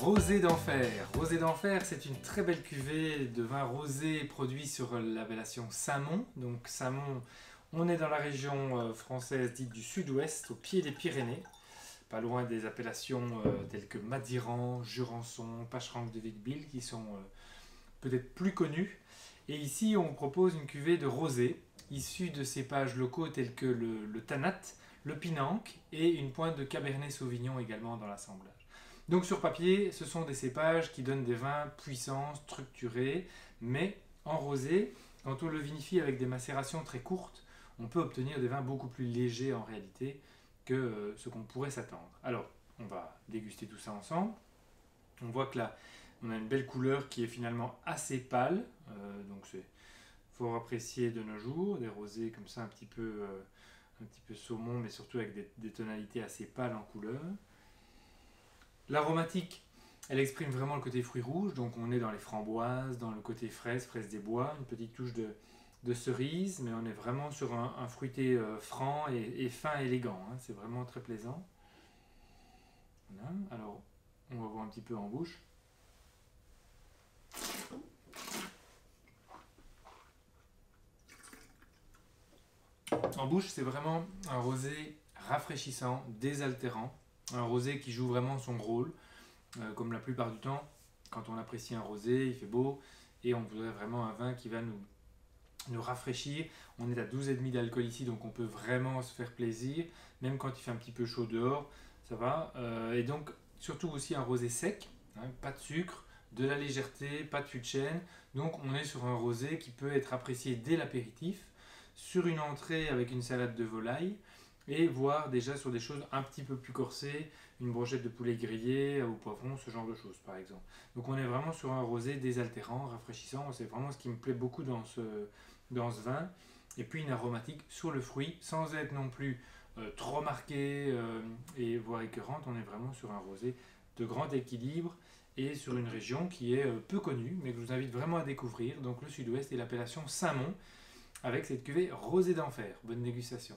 Rosé d'Enfer. Rosé d'Enfer, c'est une très belle cuvée de vin rosé produit sur l'appellation Saint-Mond. Donc Saint-Mond, on est dans la région française dite du sud-ouest, au pied des Pyrénées, pas loin des appellations telles que Madiran, Jurançon, Pacherenque de Vic-Bilh, qui sont peut-être plus connues. Et ici, on propose une cuvée de rosé, issue de cépages locaux tels que le Tanat, le Pinanque et une pointe de Cabernet Sauvignon également dans l'assemblage. Donc sur papier, ce sont des cépages qui donnent des vins puissants, structurés, mais en rosé, quand on le vinifie avec des macérations très courtes, on peut obtenir des vins beaucoup plus légers en réalité que ce qu'on pourrait s'attendre. Alors, on va déguster tout ça ensemble. On voit que là, on a une belle couleur qui est finalement assez pâle, donc c'est fort apprécié de nos jours, des rosés comme ça un petit peu saumon, mais surtout avec des tonalités assez pâles en couleur. L'aromatique, elle exprime vraiment le côté fruits rouges, donc on est dans les framboises, dans le côté fraise des bois, une petite touche de cerise, mais on est vraiment sur un fruité franc et fin, élégant, hein. C'est vraiment très plaisant. Voilà. Alors, on va voir un petit peu en bouche. En bouche, c'est vraiment un rosé rafraîchissant, désaltérant, un rosé qui joue vraiment son rôle, comme la plupart du temps, quand on apprécie un rosé, il fait beau, et on voudrait vraiment un vin qui va nous rafraîchir. On est à 12,5 d'alcool ici, donc on peut vraiment se faire plaisir, même quand il fait un petit peu chaud dehors, ça va. Et donc, surtout aussi un rosé sec, hein, pas de sucre, de la légèreté, pas de fût de chêne, donc on est sur un rosé qui peut être apprécié dès l'apéritif, sur une entrée avec une salade de volaille, et voire déjà sur des choses un petit peu plus corsées, une brochette de poulet grillé au poivron, ce genre de choses par exemple. Donc on est vraiment sur un rosé désaltérant, rafraîchissant, c'est vraiment ce qui me plaît beaucoup dans ce vin. Et puis une aromatique sur le fruit, sans être non plus trop marquée et voire écœurante, on est vraiment sur un rosé de grand équilibre et sur une région qui est peu connue, mais que je vous invite vraiment à découvrir, donc le sud-ouest et l'appellation Saint-Mond, avec cette cuvée Rosé d'Enfer. Bonne dégustation.